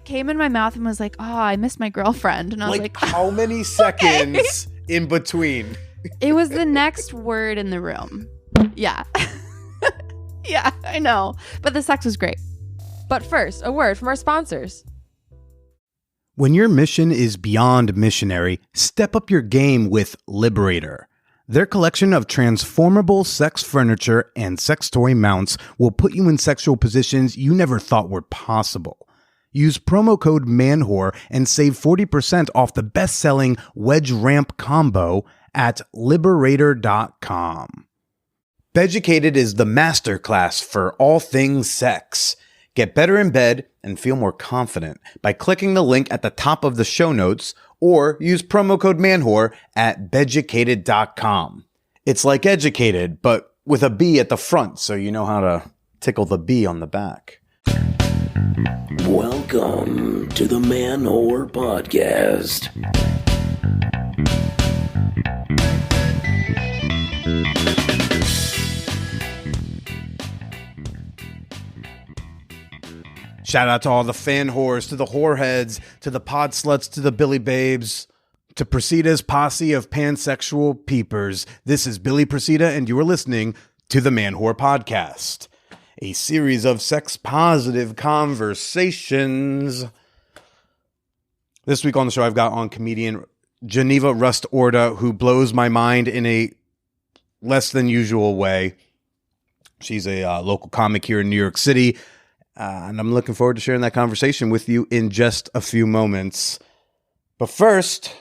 came in my mouth and was like, oh, I miss my girlfriend. And I was like, how many seconds in between? It was the next word in the room. Yeah. Yeah, I know. But the sex was great. But first, a word from our sponsors. When your mission is beyond missionary, step up your game with Liberator. Their collection of transformable sex furniture and sex toy mounts will put you in sexual positions you never thought were possible. Use promo code MANWHORE and save 40% off the best-selling Wedge Ramp combo at Liberator.com. Beducated is the masterclass for all things sex. Get better in bed and feel more confident by clicking the link at the top of the show notes or use promo code MANWHORE at Beducated.com. It's like educated, but with a B at the front so you know how to tickle the B on the back. Welcome to the Man-Whore Podcast. Shout out to all the fan whores, to the whoreheads, to the pod sluts, to the Billy babes, to Presida's posse of pansexual peepers. This is Billy Presida, and you are listening to the Man-Whore Podcast, a series of sex-positive conversations. This week on the show, I've got on comedian Geneva Rust-Orta, who blows my mind in a less than usual way. She's a local comic here in New York City. And I'm looking forward to sharing that conversation with you in just a few moments. But first,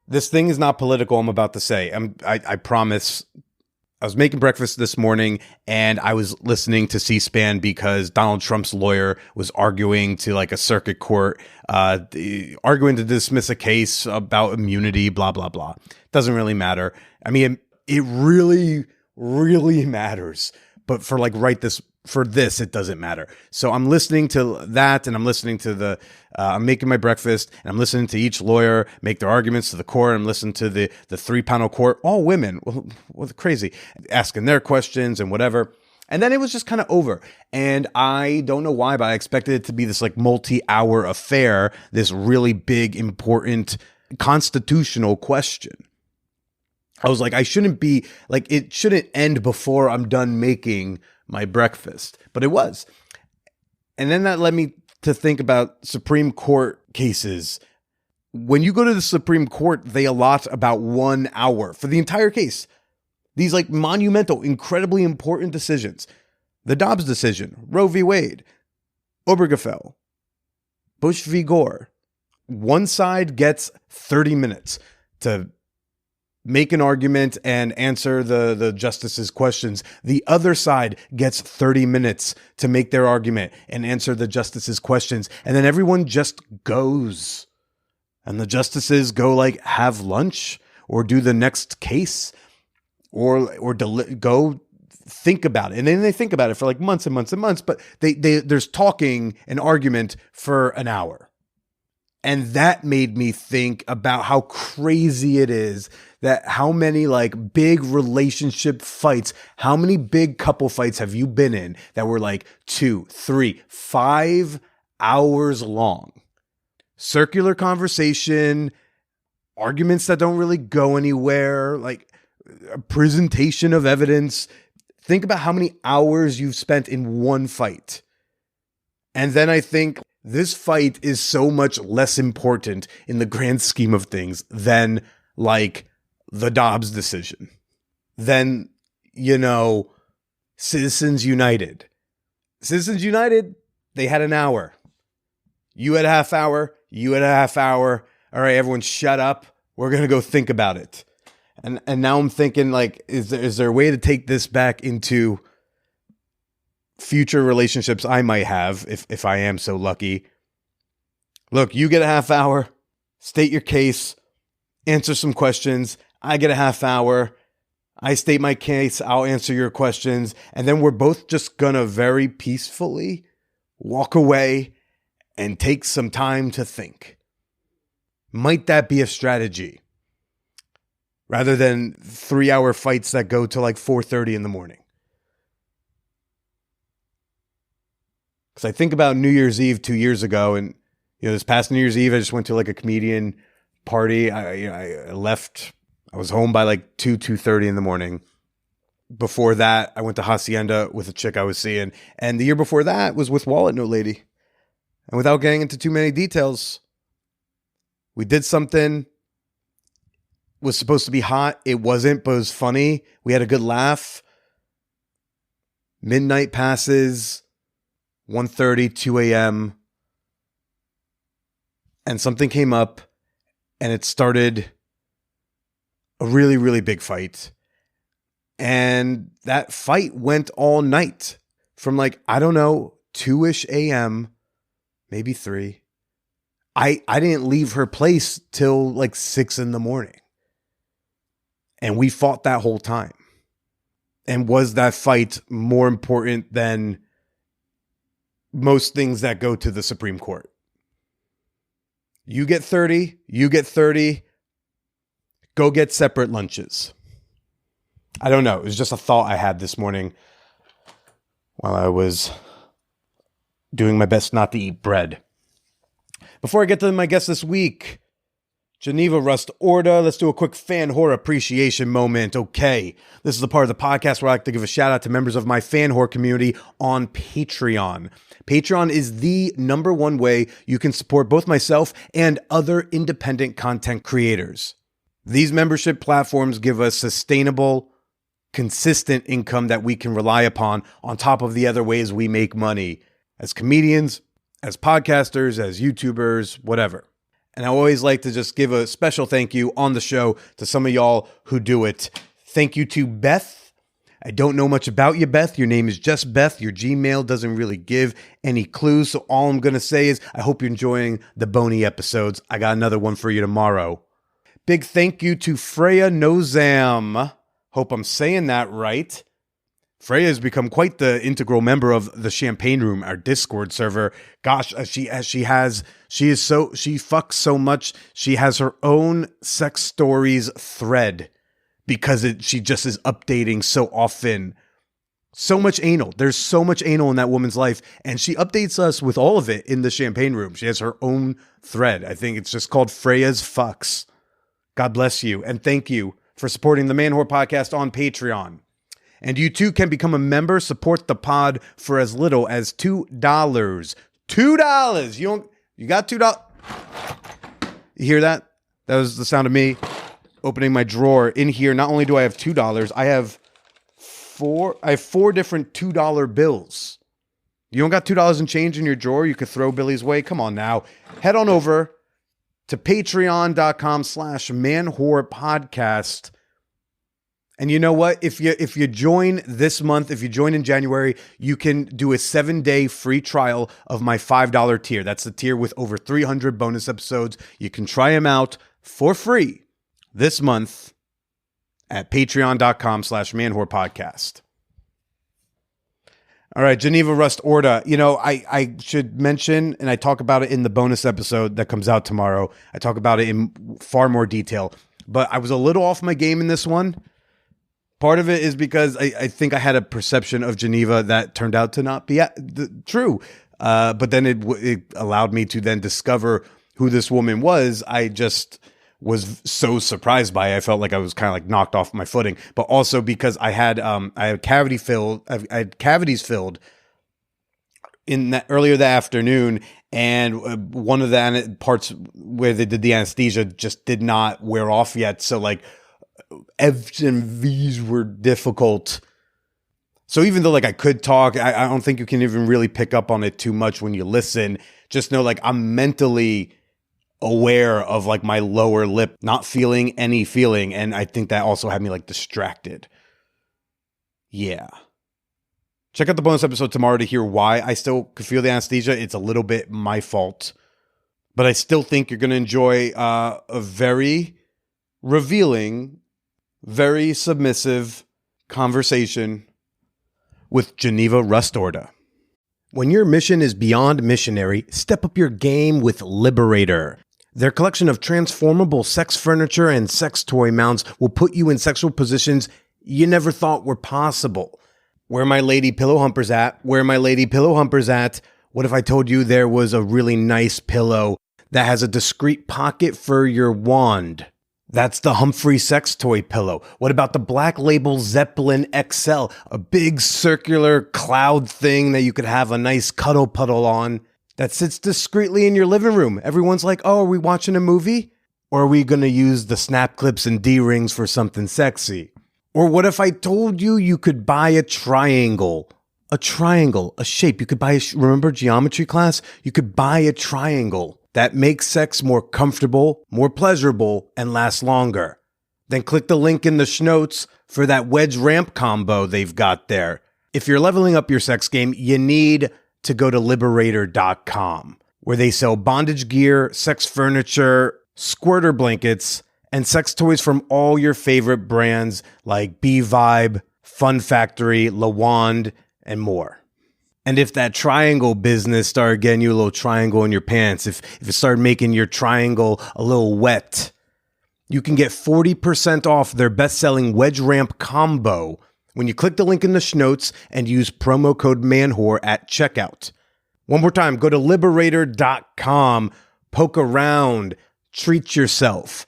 this thing is not political, I'm about to say. I promise. I was making breakfast this morning, and I was listening to C-SPAN because Donald Trump's lawyer was arguing to like a circuit court, arguing to dismiss a case about immunity, blah, blah, blah. Doesn't really matter. I mean, it really, really matters. But for this, it doesn't matter. So I'm listening to that, and I'm listening to I'm making my breakfast, and I'm listening to each lawyer make their arguments to the court. I'm listening to the 3-panel court, all women, well, crazy, asking their questions and whatever. And then it was just kind of over. And I don't know why, but I expected it to be this like multi-hour affair, this really big, important constitutional question. I was like, it shouldn't end before I'm done making my breakfast, but it was. And then that led me to think about Supreme Court cases. When you go to the Supreme Court, they allot about 1 hour for the entire case. These like monumental, incredibly important decisions. The Dobbs decision, Roe v. Wade, Obergefell, Bush v. Gore. One side gets 30 minutes to make an argument and answer the justice's questions. The other side gets 30 minutes to make their argument and answer the justice's questions. And then everyone just goes. And the justices go like have lunch or do the next case or go think about it. And then they think about it for like months and months and months, but there's talking and argument for an hour. And that made me think about how crazy it is that how many like big relationship fights, how many big couple fights have you been in that were like 2, 3, 5 hours long? Circular conversation, arguments that don't really go anywhere, like a presentation of evidence. Think about how many hours you've spent in one fight. And then I think this fight is so much less important in the grand scheme of things than like the Dobbs decision. Then, Citizens United. Citizens United, they had an hour. You had a half hour. You had a half hour. All right, everyone shut up. We're going to go think about it. And now I'm thinking like, is there a way to take this back into future relationships I might have if I am so lucky? Look, you get a half hour, state your case, answer some questions. I get a half hour. I state my case. I'll answer your questions. And then we're both just going to very peacefully walk away and take some time to think. Might that be a strategy? Rather than 3-hour fights that go to like 4:30 in the morning. Because I think about New Year's Eve 2 years ago, and this past New Year's Eve, I just went to like a comedian party. I left. I was home by like 2:30 in the morning. Before that, I went to Hacienda with a chick I was seeing. And the year before that was with Wallet Note Lady. And without getting into too many details, we did something. Was supposed to be hot. It wasn't, but it was funny. We had a good laugh. Midnight passes, 1:30, 2 a.m. And something came up, and it started a really, really big fight. And that fight went all night from 2-ish a.m., maybe 3. I didn't leave her place till 6 in the morning. And we fought that whole time. And was that fight more important than most things that go to the Supreme Court? You get 30, go get separate lunches. I don't know. It was just a thought I had this morning while I was doing my best not to eat bread. Before I get to my guest this week, Geneva Rust-Orta, let's do a quick fan whore appreciation moment. Okay, this is the part of the podcast where I like to give a shout out to members of my fan whore community on Patreon. Patreon is the number one way you can support both myself and other independent content creators. These membership platforms give us sustainable, consistent income that we can rely upon on top of the other ways we make money as comedians, as podcasters, as YouTubers, whatever. And I always like to just give a special thank you on the show to some of y'all who do it. Thank you to Beth. I don't know much about you, Beth. Your name is just Beth. Your Gmail doesn't really give any clues. So all I'm going to say is I hope you're enjoying the Boney episodes. I got another one for you tomorrow. Big thank you to Freya Nozam. Hope I'm saying that right. Freya has become quite the integral member of the Champagne Room, our Discord server. Gosh, she fucks so much. She has her own sex stories thread because she just is updating so often. So much anal. There's so much anal in that woman's life, and she updates us with all of it in the Champagne Room. She has her own thread. I think it's just called Freya's Fucks. God bless you, and thank you for supporting the Man Whore Podcast on Patreon. And you too can become a member, support the pod for as little as $2. $2. You got $2. You hear that? That was the sound of me opening my drawer. In here, not only do I have $2, I have four different $2 bills. You don't got $2 and change in your drawer you could throw Billy's way? Come on now. Head on over to patreon.com/manwhorepodcast. And you know what? If you join this month, if you join in January, you can do a 7-day free trial of my $5 tier. That's the tier with over 300 bonus episodes. You can try them out for free this month at patreon.com/manwhorepodcast. All right, Geneva Rust-Orta. I should mention, and I talk about it in the bonus episode that comes out tomorrow. I talk about it in far more detail. But I was a little off my game in this one. Part of it is because I think I had a perception of Geneva that turned out to not be true. But then it allowed me to then discover who this woman was. I just was so surprised by it. I felt like I was kind of knocked off my footing. But also because I had cavities filled in earlier that afternoon, and one of the parts where they did the anesthesia just did not wear off yet. So F's and V's were difficult. So even though I could talk, I don't think you can even really pick up on it too much when you listen. Just know I'm mentally aware of my lower lip not feeling any feeling, and I think that also had me distracted. Yeah. Check out the bonus episode tomorrow to hear why I still could feel the anesthesia. It's a little bit my fault, but I still think you're going to enjoy a very revealing, very submissive conversation with Geneva Rust-Orta. When your mission is beyond missionary, step up your game with Liberator. Their collection of transformable sex furniture and sex toy mounts will put you in sexual positions you never thought were possible. Where my lady pillow humpers at? Where my lady pillow humpers at? What if I told you there was a really nice pillow that has a discreet pocket for your wand? That's the Humphrey sex toy pillow. What about the Black Label Zeppelin XL? A big circular cloud thing that you could have a nice cuddle puddle on that sits discreetly in your living room. Everyone's like, oh, are we watching a movie? Or are we going to use the snap clips and D-rings for something sexy? Or what if I told you you could buy a triangle? A triangle, a shape. You could buy, remember geometry class? You could buy a triangle that makes sex more comfortable, more pleasurable, and lasts longer. Then click the link in the schnotes for that wedge ramp combo they've got there. If you're leveling up your sex game, you need to go to Liberator.com, where they sell bondage gear, sex furniture, squirter blankets, and sex toys from all your favorite brands like B-Vibe, Fun Factory, LaWand, and more. And if that triangle business started getting you a little triangle in your pants, if it started making your triangle a little wet, you can get 40% off their best-selling wedge ramp combo when you click the link in the schnotes and use promo code MANWHORE at checkout. One more time, go to Liberator.com, poke around, treat yourself.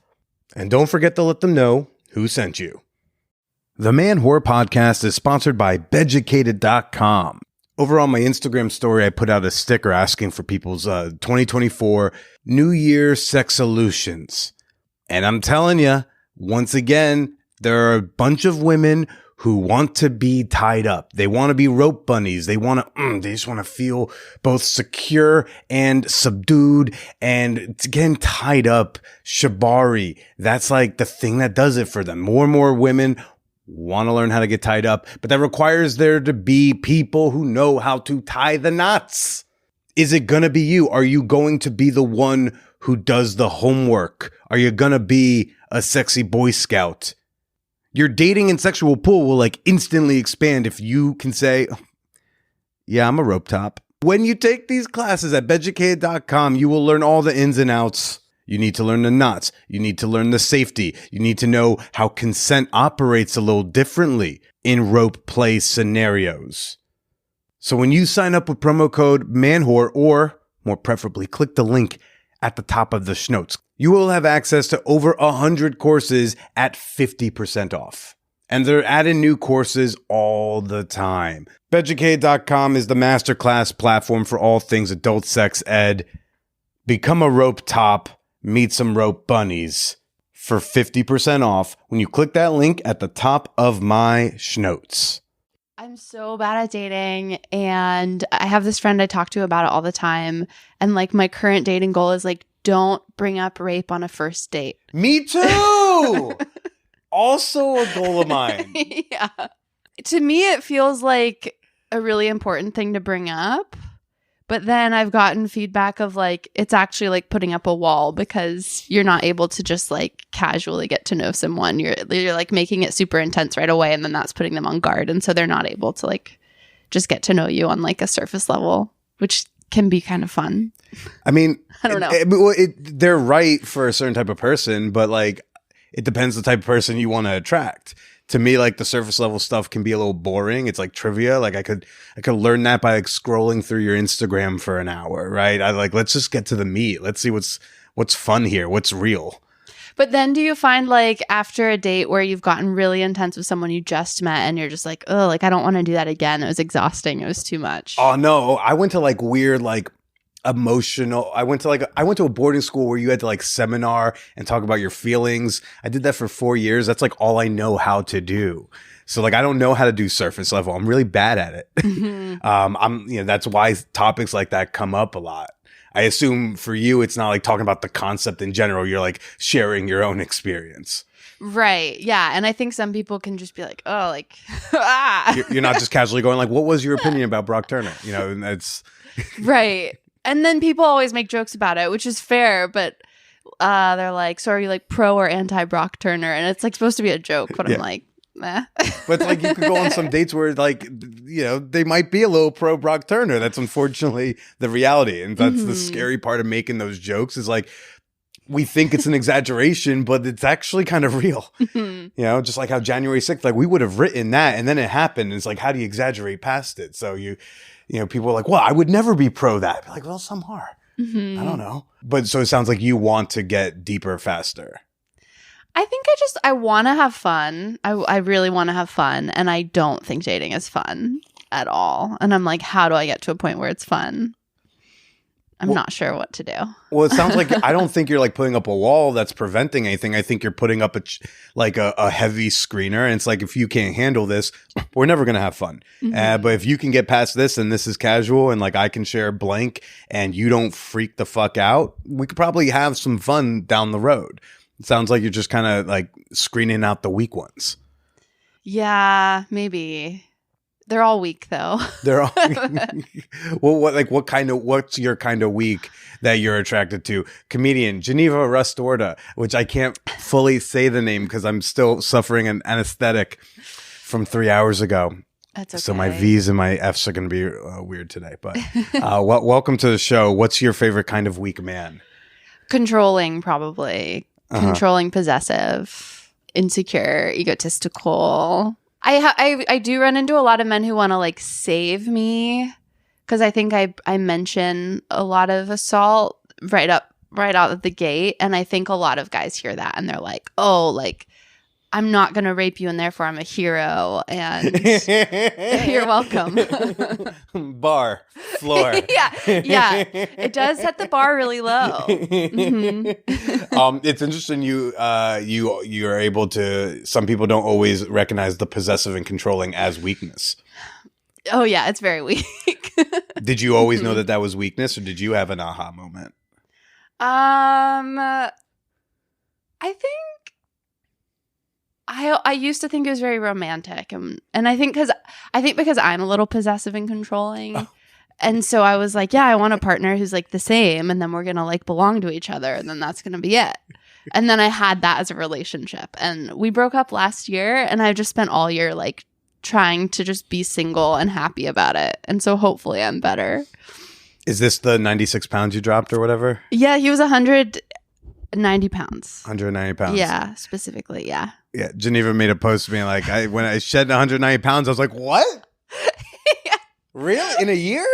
And don't forget to let them know who sent you. The Man Whore Podcast is sponsored by Beducated.com. Over on my Instagram story, I put out a sticker asking for people's 2024 New Year sex solutions. And I'm telling you, once again, there are a bunch of women who want to be tied up. They want to be rope bunnies. They just want to feel both secure and subdued and getting tied up. Shibari, that's like the thing that does it for them. More and more women want to learn how to get tied up, but that requires there to be people who know how to tie the knots. Is it going to be you? Are you going to be the one who does the homework? Are you going to be a sexy Boy Scout? Your dating and sexual pool will like instantly expand if you can say, yeah, I'm a rope top. When you take these classes at Beducated.com, you will learn all the ins and outs. You need to learn the knots. You need to learn the safety. You need to know how consent operates a little differently in rope play scenarios. So when you sign up with promo code MANWHORE, or more preferably, click the link at the top of the schnotes, you will have access to over 100 courses at 50% off. And they're adding new courses all the time. Beducated.com is the masterclass platform for all things adult sex ed. Become a rope top, meet some rope bunnies for 50% off when you click that link at the top of my schnotes. I'm so bad at dating, and I have this friend I talk to about it all the time. And like my current dating goal is like, don't bring up rape on a first date. Me too! Also a goal of mine. Yeah. To me, it feels like a really important thing to bring up. But then I've gotten feedback of like, it's actually like putting up a wall because you're not able to just like casually get to know someone. You're like making it super intense right away. And then that's putting them on guard. And so they're not able to like just get to know you on like a surface level, which can be kind of fun. I mean, I don't know. They're right for a certain type of person, but like it depends the type of person you want to attract. To me, like the surface level stuff can be a little boring. It's like trivia. Like I could learn that by like scrolling through your Instagram for an hour, right? Let's just get to the meat. Let's see what's fun here. What's real. But then do you find like after a date where you've gotten really intense with someone you just met and you're just like, oh, like I don't want to do that again. It was exhausting. It was too much. Oh no. I went to like weird, like emotional. I went to a boarding school where you had to like seminar and talk about your feelings. I did that for 4 years. That's like all I know how to do. So like, I don't know how to do surface level. I'm really bad at it. Mm-hmm. That's why topics like that come up a lot. I assume for you, it's not like talking about the concept in general. You're like sharing your own experience. Right. Yeah. And I think some people can just be like, oh, like, ah. You're not just casually going like, what was your opinion about Brock Turner? And that's right. And then people always make jokes about it, which is fair, but they're like, so are you like pro or anti Brock Turner? And it's like supposed to be a joke, but yeah. I'm like, eh. But like you could go on some dates where like, they might be a little pro Brock Turner. That's unfortunately the reality. And that's the scary part of making those jokes is like, we think it's an exaggeration, but it's actually kind of real. Just like how January 6th, like we would have written that and then it happened. It's like, how do you exaggerate past it? So people are like, well, I would never be pro that. Like, well, some are. Mm-hmm. I don't know. But so it sounds like you want to get deeper faster. I think I want to have fun. I really want to have fun. And I don't think dating is fun at all. And I'm like, how do I get to a point where it's fun? I'm not sure what to do. Well, it sounds like I don't think you're like putting up a wall that's preventing anything. I think you're putting up a heavy screener. And it's like, if you can't handle this, we're never going to have fun. Mm-hmm. But if you can get past this and this is casual and like I can share blank and you don't freak the fuck out, we could probably have some fun down the road. It sounds like you're just kind of like screening out the weak ones. Yeah, maybe. They're all weak though. They're all well. What's your kind of weak that you're attracted to? Comedian Geneva Rust-Orta, which I can't fully say the name because I'm still suffering an anesthetic from 3 hours ago. That's okay. So my V's and my F's are going to be weird today. But welcome to the show. What's your favorite kind of weak man? Controlling, probably. Controlling, possessive, insecure, egotistical. I do run into a lot of men who want to like save me because I think I mention a lot of assault right out of the gate, and I think a lot of guys hear that and they're like, oh, like I'm not gonna rape you and therefore I'm a hero, and you're welcome. Bar floor. yeah, it does set the bar really low. Mm-hmm. It's interesting you are able to. Some people don't always recognize the possessive and controlling as weakness. Oh yeah, it's very weak. Did you always know that was weakness, or did you have an aha moment? I think I used to think it was very romantic, and I think because I'm a little possessive and controlling, and so I was like, yeah, I want a partner who's like the same, and then we're gonna like belong to each other, and then that's gonna be it. And then I had that as a relationship, and we broke up last year, and I've just spent all year like trying to just be single and happy about it, and so hopefully I'm better. Is this the 96 pounds you dropped or whatever? Yeah, he was 190 pounds. 190 pounds. Yeah, specifically, yeah. Yeah, Geneva made a post being like, when I shed 190 pounds, I was like, what? Yeah. Really? In a year?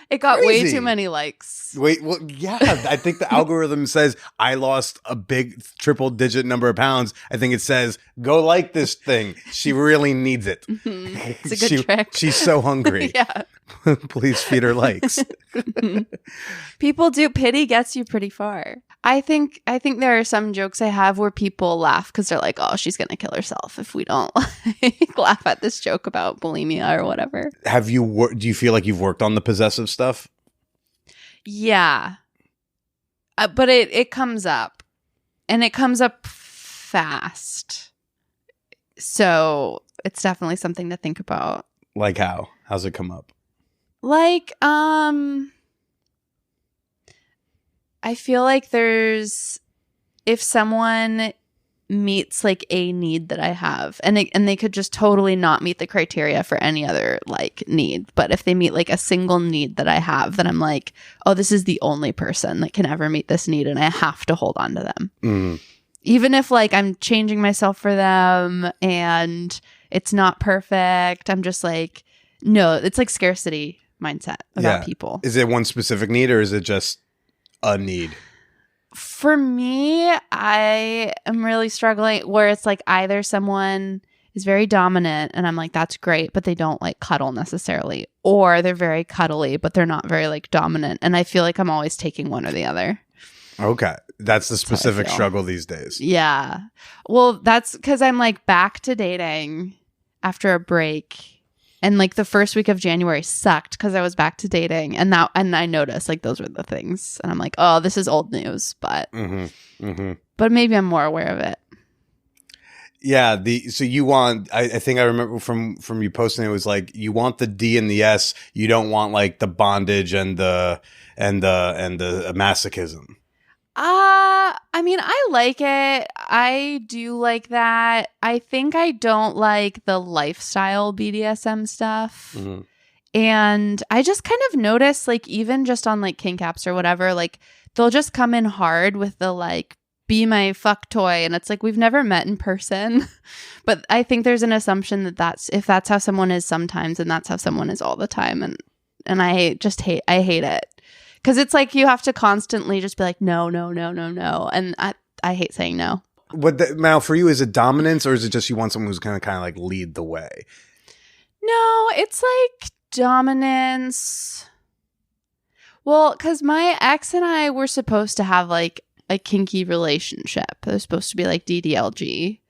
It got Crazy. way too many likes. Wait, well, yeah. I think the algorithm says I lost a big triple-digit number of pounds. I think it says, go like this thing. She really needs it. Mm-hmm. It's a good trick. She's so hungry. Yeah. Please feed her likes. People do. Pity gets you pretty far. I think there are some jokes I have where people laugh because they're like, oh, she's going to kill herself if we don't like, laugh at this joke about bulimia or whatever. Do you feel like you've worked on the possessive stuff? Yeah. But it comes up. And it comes up fast. So it's definitely something to think about. Like how? How's it come up? Like, I feel like if someone meets like a need that I have, and they could just totally not meet the criteria for any other like need, but if they meet like a single need that I have, then I'm like, oh, this is the only person that can ever meet this need, and I have to hold on to them. Mm. Even if like I'm changing myself for them and it's not perfect, I'm just like, no, it's like scarcity mindset about people. Is it one specific need or is it just a need? For me, I am really struggling where it's like either someone is very dominant and I'm like, that's great, but they don't like cuddle necessarily, or they're very cuddly, but they're not very like dominant. And I feel like I'm always taking one or the other. Okay. That's the specific struggle these days. Yeah. Well, that's because I'm like back to dating after a break. And like the first week of January sucked because I was back to dating, and I noticed like those were the things, and I'm like, oh, this is old news, but but maybe I'm more aware of it. Yeah. So you want? I think I remember from you posting, it was like you want the D and the S. You don't want like the bondage and the masochism. I mean, I like it. I do like that. I think I don't like the lifestyle BDSM stuff. Mm-hmm. And I just kind of notice, like, even just on like kink apps or whatever, like they'll just come in hard with the like, be my fuck toy. And it's like, we've never met in person. But I think there's an assumption that if that's how someone is sometimes, and that's how someone is all the time. And And I hate it. Because it's like you have to constantly just be like, no, no, no, no, no. And I hate saying no. Now, for you, is it dominance or is it just you want someone who's going to kind of like lead the way? No, it's like dominance. Well, because my ex and I were supposed to have like a kinky relationship. It was supposed to be like DDLG.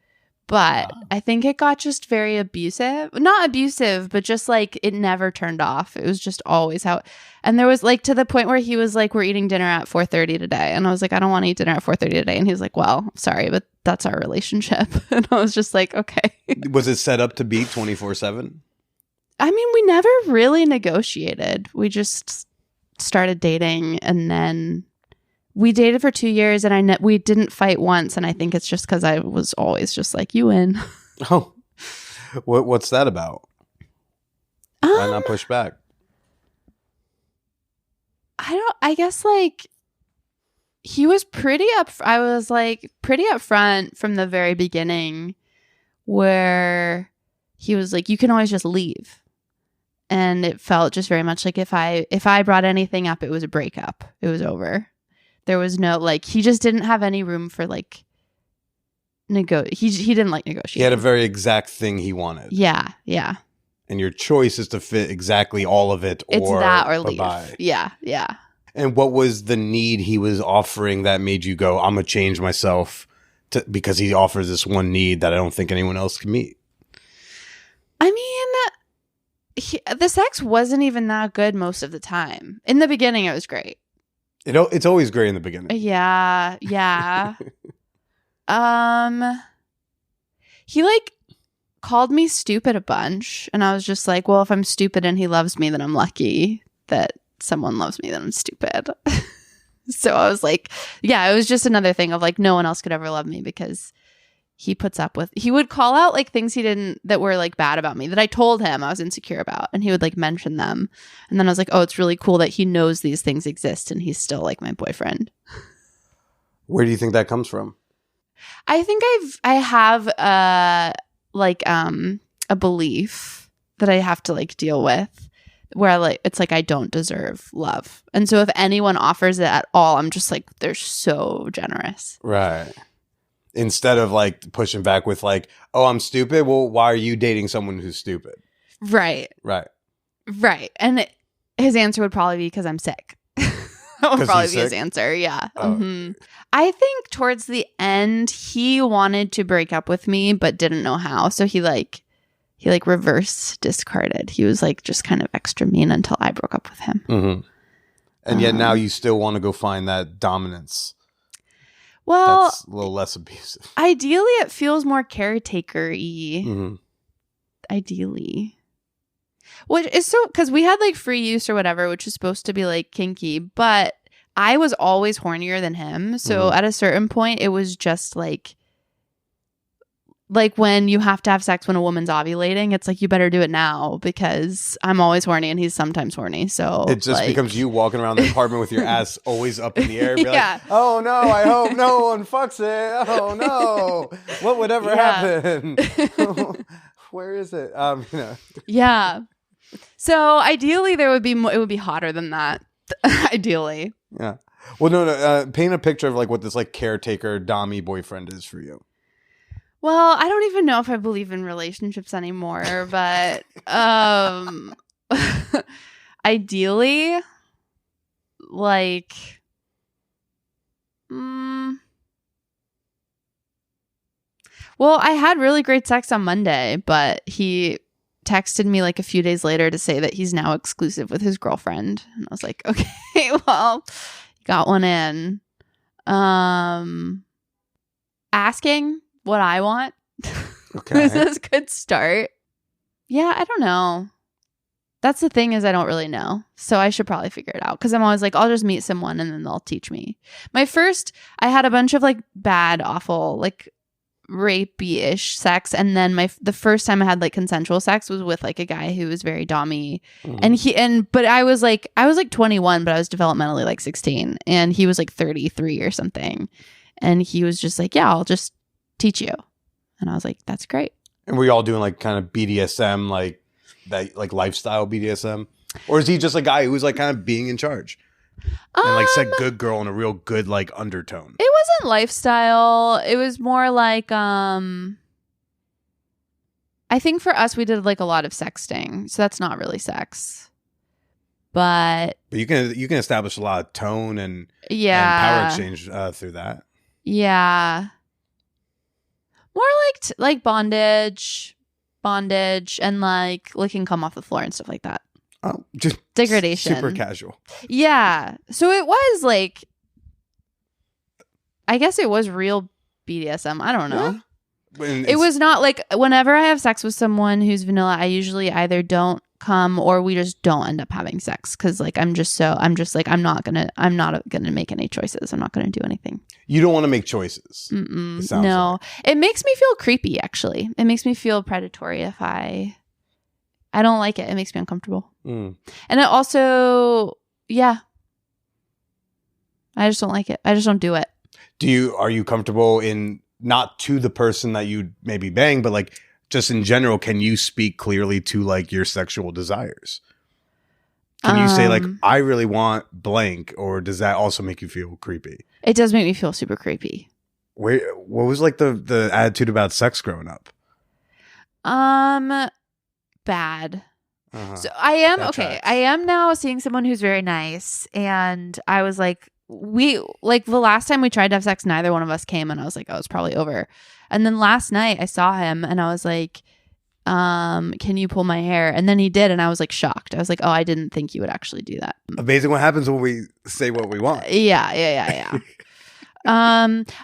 But I think it got just very abusive. Not abusive, but just like it never turned off. It was just always how. And there was like to the point where he was like, we're eating dinner at 4:30 today. And I was like, I don't want to eat dinner at 4:30 today. And he was like, well, sorry, but that's our relationship. And I was just like, okay. Was it set up to be 24/7? I mean, we never really negotiated. We just started dating, and then we dated for 2 years, and we didn't fight once. And I think it's just because I was always just like, you win. Oh, what's that about? Why not push back? I guess like he was I was like pretty upfront from the very beginning, where he was like, you can always just leave. And it felt just very much like if I brought anything up, it was a breakup. It was over. There was no like, he just didn't have any room for like he didn't like negotiating. He had a very exact thing he wanted. Yeah, yeah. And your choice is to fit exactly all of it, It's that or leave. Bye-bye. Yeah, yeah. And what was the need he was offering that made you go, I'm gonna change myself because he offers this one need that I don't think anyone else can meet? I mean, the sex wasn't even that good most of the time. In the beginning, it was great. It's always great in the beginning. Yeah, yeah. He like called me stupid a bunch, and I was just like, well, if I'm stupid and he loves me, then I'm lucky that someone loves me, then I'm stupid. So I was like, yeah, it was just another thing of like, no one else could ever love me because he would call out like things that were like bad about me that I told him I was insecure about, and he would like mention them. And then I was like, oh, it's really cool that he knows these things exist and he's still like my boyfriend. Where do you think that comes from? I think I have a belief that I have to like deal with, where like it's like I don't deserve love. And so if anyone offers it at all, I'm just like, they're so generous. Right. Instead of like pushing back with like, oh, I'm stupid. Well, why are you dating someone who's stupid? Right. Right. Right. And his answer would probably be because I'm sick. That would probably be his answer. Yeah. Oh. Mm-hmm. I think towards the end, he wanted to break up with me, but didn't know how. So he reverse discarded. He was like just kind of extra mean until I broke up with him. Mm-hmm. And yet now you still want to go find that dominance. Well, that's a little less abusive. Ideally, it feels more caretaker-y. Mm-hmm. Ideally. Which is so, because we had like free use or whatever, which is supposed to be like kinky, but I was always hornier than him. So at a certain point, it was just like when you have to have sex when a woman's ovulating, it's like, you better do it now because I'm always horny and he's sometimes horny. So it just like, becomes you walking around the apartment with your ass always up in the air. Be yeah. Like, oh no, I hope no one fucks it. Oh no. What would ever happen? Where is it? Yeah. So ideally it would be hotter than that. Ideally. Yeah. Well, no. Paint a picture of like what this like caretaker dommy boyfriend is for you. Well, I don't even know if I believe in relationships anymore, but ideally, like, well, I had really great sex on Monday, but he texted me like a few days later to say that he's now exclusive with his girlfriend. And I was like, okay, well, got one in. Asking what I want. Okay. Is this a good start? Yeah, I don't know. That's the thing, is I don't really know. So I should probably figure it out, because I'm always like, I'll just meet someone and then they'll teach me. I had a bunch of like bad, awful, like rapey-ish sex, and then the first time I had like consensual sex was with like a guy who was very dommy, but I was like 21, but I was developmentally like 16, and he was like 33 or something, and he was just like, yeah, I'll just teach you. And I was like, that's great. And were you all doing like kind of BDSM, like that, like lifestyle BDSM? Or is he just a guy who's like kind of being in charge? And like said good girl in a real good like undertone. It wasn't lifestyle. It was more like I think for us we did like a lot of sexting. So that's not really sex. But you can establish a lot of tone and power exchange through that. Yeah. More like bondage and like licking cum off the floor and stuff like that. Oh, just degradation. Super casual. Yeah. So it was like, I guess it was real BDSM. I don't know. Yeah. It was not like whenever I have sex with someone who's vanilla, I usually either don't come or we just don't end up having sex because like I'm not gonna make any choices. I'm not gonna do anything. You don't want to make choices. No, like. It makes me feel creepy. Actually, it makes me feel predatory if I don't like it. It makes me uncomfortable. And it also, I just don't like it. I just don't do it. Are you comfortable in not to the person that you maybe bang, but like just in general, can you speak clearly to like your sexual desires? Can you say like, I really want blank, or does that also make you feel creepy? It does make me feel super creepy. What was like the attitude about sex growing up? Bad. Uh-huh. So I am That okay. tracks. I am now seeing someone who's very nice, and I was like, the last time we tried to have sex, neither one of us came, and I was like, oh, it's probably over. And then last night I saw him, and I was like, can you pull my hair? And then he did, and I was like shocked. I was like, oh, I didn't think you would actually do that. Amazing what happens when we say what we want. Yeah.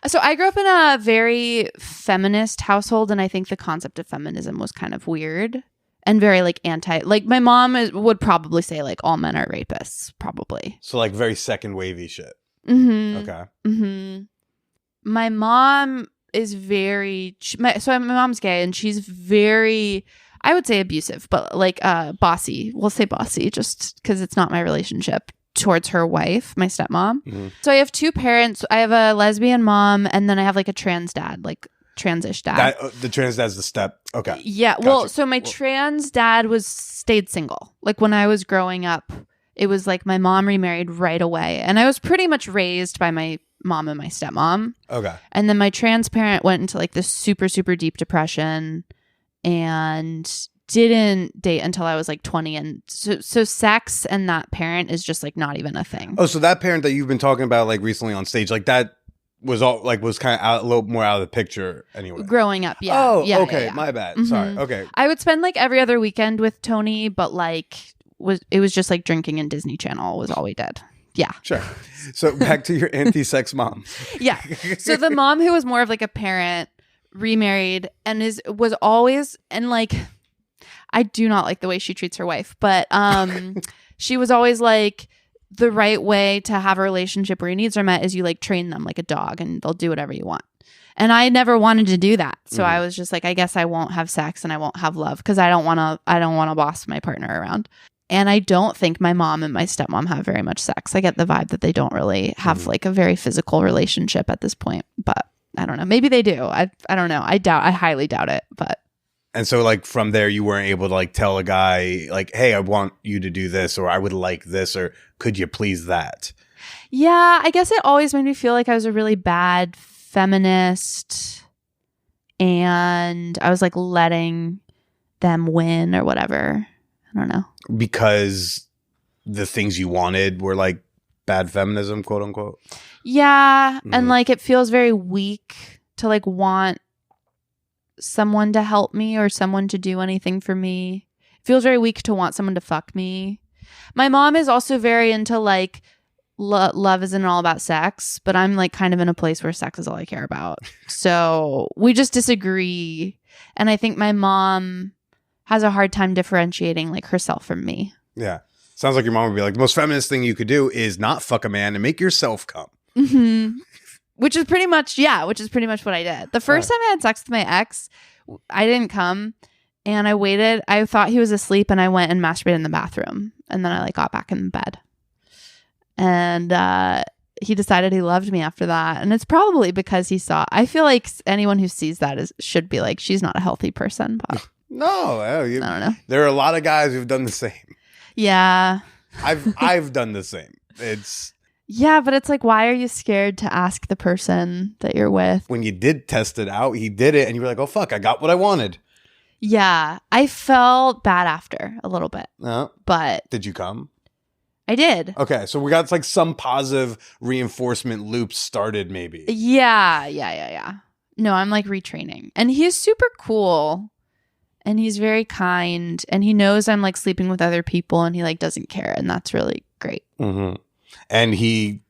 So I grew up in a very feminist household, and I think the concept of feminism was kind of weird and very like anti. Like my mom would probably say like all men are rapists, probably. So like very second wavy shit. Mm-hmm. Okay. Mm-hmm. My mom is very. My mom's gay, and she's very. I would say abusive, but like bossy. We'll say bossy, just because it's not my relationship towards her wife, my stepmom. Mm-hmm. So I have two parents. I have a lesbian mom, and then I have like a trans dad, like transish dad. The trans dad's the step. Okay. Yeah. Gotcha. Well, so my trans dad stayed single. Like when I was growing up, it was like my mom remarried right away, and I was pretty much raised by my mom and my stepmom. Okay. And then my trans parent went into like this super, super deep depression and didn't date until I was like 20. And so sex and that parent is just like not even a thing. Oh, so that parent that you've been talking about like recently on stage, like that was kind of a little more out of the picture anyway. Growing up, yeah. Oh, yeah, okay. yeah. My bad. Mhm. Sorry. Okay. I would spend like every other weekend with Tony, but like it was just like drinking and Disney Channel was all we did. Yeah. Sure. So back to your anti-sex mom. Yeah. So the mom who was more of like a parent remarried and was always, and like I do not like the way she treats her wife, but she was always like, the right way to have a relationship where your needs are met is you like train them like a dog and they'll do whatever you want. And I never wanted to do that. So I was just like, I guess I won't have sex and I won't have love because I don't want to boss my partner around. And I don't think my mom and my stepmom have very much sex. I get the vibe that they don't really have like a very physical relationship at this point, but I don't know. Maybe they do. I don't know. I highly doubt it, but. And so like from there, you weren't able to like tell a guy like, hey, I want you to do this, or I would like this, or could you please that? Yeah, I guess it always made me feel like I was a really bad feminist and I was like letting them win or whatever. I don't know. Because the things you wanted were like bad feminism, quote unquote. Yeah. And like it feels very weak to like want someone to help me or someone to do anything for me. It feels very weak to want someone to fuck me. My mom is also very into like love isn't all about sex, but I'm like kind of in a place where sex is all I care about. So we just disagree. And I think my mom has a hard time differentiating like herself from me. Yeah. Sounds like your mom would be like, the most feminist thing you could do is not fuck a man and make yourself come. Mm-hmm. Which is pretty much what I did. The first time I had sex with my ex, I didn't come and I waited. I thought he was asleep and I went and masturbated in the bathroom. And then I like got back in bed. And he decided he loved me after that. And it's probably because I feel like anyone who sees that should be like, she's not a healthy person. But No. I don't know. There are a lot of guys who've done the same. Yeah. I've done the same. Yeah, but it's like, why are you scared to ask the person that you're with? When you did test it out, he did it, and you were like, "Oh fuck, I got what I wanted." Yeah, I felt bad after a little bit, but did you come? I did. Okay, so we got like some positive reinforcement loops started, maybe. Yeah. No, I'm like retraining, and he's super cool, and he's very kind, and he knows I'm like sleeping with other people, and he like doesn't care, and that's really great. Mm-hmm. And he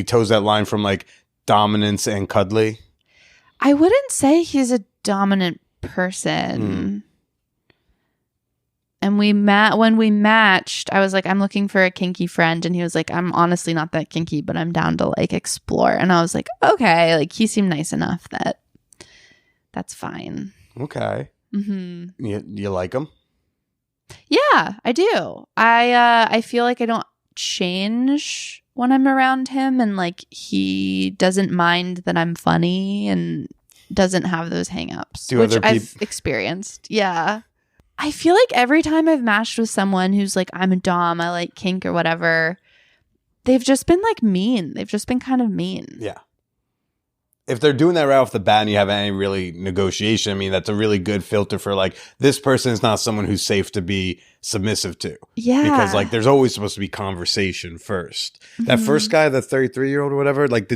toes that line from like dominance and cuddly. I wouldn't say he's a dominant person. And when we matched, I was like, I'm looking for a kinky friend, and he was like, I'm honestly not that kinky, but I'm down to like explore. And I was like, okay, like he seemed nice enough that that's fine. Okay. Mm-hmm. You like him? Yeah, I do. I feel like I don't change when I'm around him, and like he doesn't mind that I'm funny and doesn't have those hangups, which I've experienced. Yeah. I feel like every time I've matched with someone who's like, I'm a dom, I like kink or whatever, they've just been like mean. They've just been kind of mean. Yeah. If they're doing that right off the bat and you have any really negotiation, I mean, that's a really good filter for like, this person is not someone who's safe to be submissive to. Yeah. Because like, there's always supposed to be conversation first. Mm-hmm. That first guy, the 33-year-old or whatever, like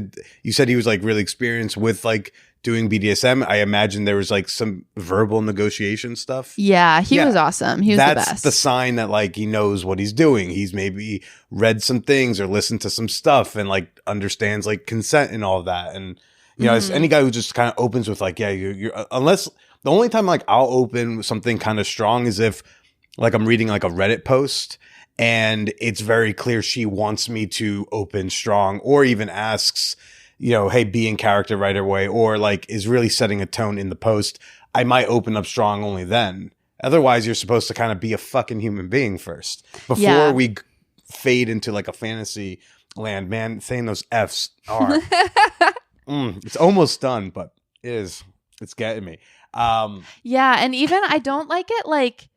you said he was like really experienced with like doing BDSM. I imagine there was like some verbal negotiation stuff. Yeah. He was awesome. He was the best. That's the sign that like he knows what he's doing. He's maybe read some things or listened to some stuff and like understands like consent and all of that. And you know, as any guy who just kind of opens with like, yeah, you're unless the only time like I'll open with something kind of strong is if like I'm reading like a Reddit post and it's very clear she wants me to open strong, or even asks, you know, hey, be in character right away, or like is really setting a tone in the post. I might open up strong only then. Otherwise, you're supposed to kind of be a fucking human being first before we fade into like a fantasy land. Man, saying those F's are. It's almost done, but it's getting me. Yeah, and even I don't like it like,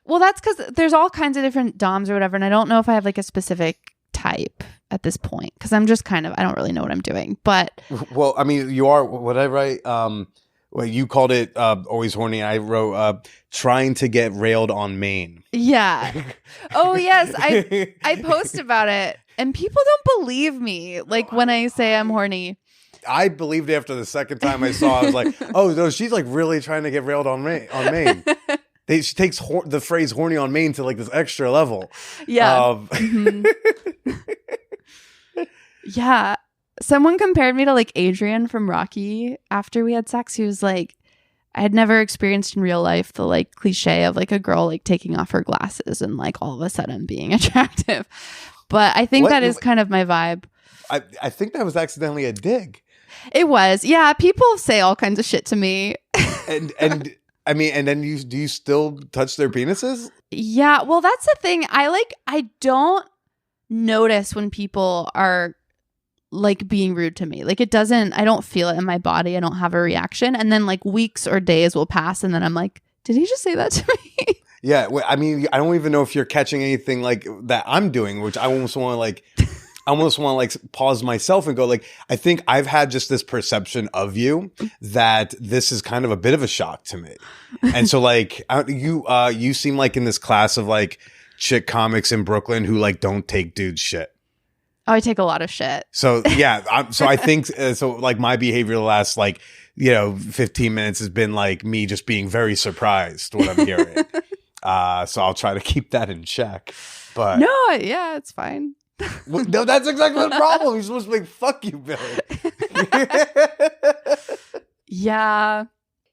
well, that's because there's all kinds of different DOMs or whatever, and I don't know if I have like a specific type at this point because I'm just kind of, I don't really know what I'm doing. But well, I mean, you are, what I write, well, you called it always horny. I wrote trying to get railed on Maine. Yeah. Oh yes, I post about it, and people don't believe me. Like when I say I'm horny. I believed after the second time I saw, I was like, oh, no, she's like really trying to get railed on Maine. She takes the phrase horny on Maine to like this extra level. Yeah. Yeah. Someone compared me to like Adrian from Rocky after we had sex. He was like, I had never experienced in real life the like cliche of like a girl like taking off her glasses and like all of a sudden being attractive. But I think that is kind of my vibe. I think that was accidentally a dig. It was. Yeah. People say all kinds of shit to me. and I mean, and then do you still touch their penises? Yeah. Well, that's the thing. I don't notice when people are like being rude to me. Like I don't feel it in my body. I don't have a reaction. And then like weeks or days will pass. And then I'm like, did he just say that to me? Yeah. I mean, I don't even know if you're catching anything like that I'm doing, which I almost want to like pause myself and go like, I think I've had just this perception of you that this is kind of a bit of a shock to me. And so like you seem like in this class of like chick comics in Brooklyn who like don't take dudes shit. Oh, I take a lot of shit. So yeah. I think so like my behavior the last like, 15 minutes has been like me just being very surprised what I'm hearing. So I'll try to keep that in check. But no, yeah, it's fine. Well, no, that's exactly the problem. You're supposed to be like, fuck you, Billy. Yeah.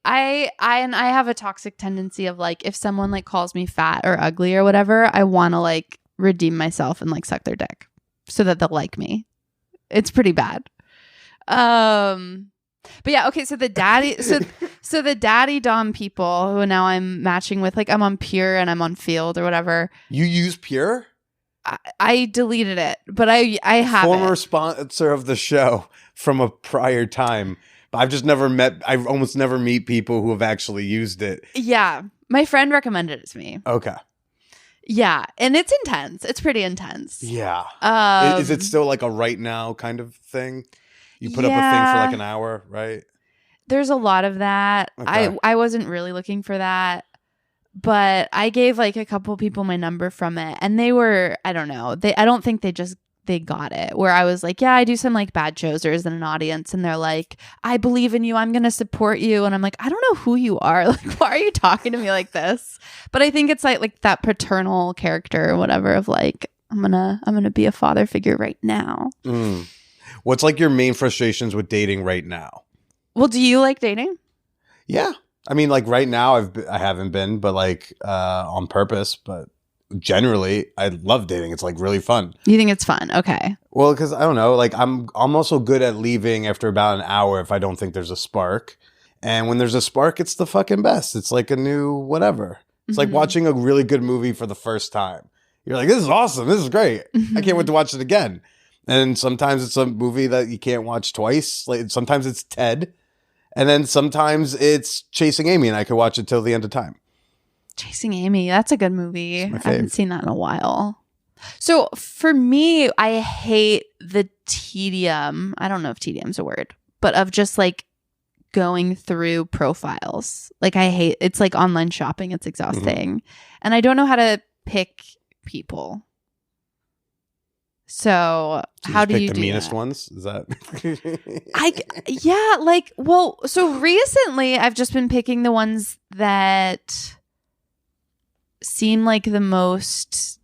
I have a toxic tendency of like, if someone like calls me fat or ugly or whatever, I want to like redeem myself and like suck their dick so that they'll like me. It's pretty bad. But yeah, okay. So the daddy, so the daddy dom people who now I'm matching with, like I'm on Pure and I'm on Field or whatever. You use Pure? I deleted it, but I have former sponsor of the show from a prior time. I've just never met. I almost never meet people who have actually used it. Yeah, my friend recommended it to me. Okay. Yeah, and it's intense. It's pretty intense. Yeah. Is it still like a right now kind of thing? You put up a thing for like an hour, right? There's a lot of that. Okay. I wasn't really looking for that, but I gave like a couple people my number from it, and they were, I don't know, I don't think they got it. Where I was like, yeah, I do some like bad shows. There's an audience, and they're like, I believe in you. I'm gonna support you, and I'm like, I don't know who you are. Like, why are you talking to me like this? But I think it's like that paternal character or whatever of like, I'm gonna be a father figure right now. What's like your main frustrations with dating right now? Well, do you like dating? Yeah. I mean, like right now I haven't been, but like on purpose, but generally I love dating. It's like really fun. You think it's fun? Okay. Well, because I don't know, like I'm also good at leaving after about an hour if I don't think there's a spark. And when there's a spark, it's the fucking best. It's like a new whatever. It's like watching a really good movie for the first time. You're like, this is awesome. This is great. I can't wait to watch it again. And sometimes it's a movie that you can't watch twice. Like sometimes it's Ted. And then sometimes it's Chasing Amy, and I could watch it till the end of time. Chasing Amy, that's a good movie. I my haven't fave. seen that in a while. So for me, I hate the tedium. I don't know if tedium's a word, but of just like going through profiles. Like I hate, it's like online shopping. It's exhausting. And I don't know how to pick people. So how do you pick the do meanest that? ones? Is that? So recently I've just been picking the ones that seem like the most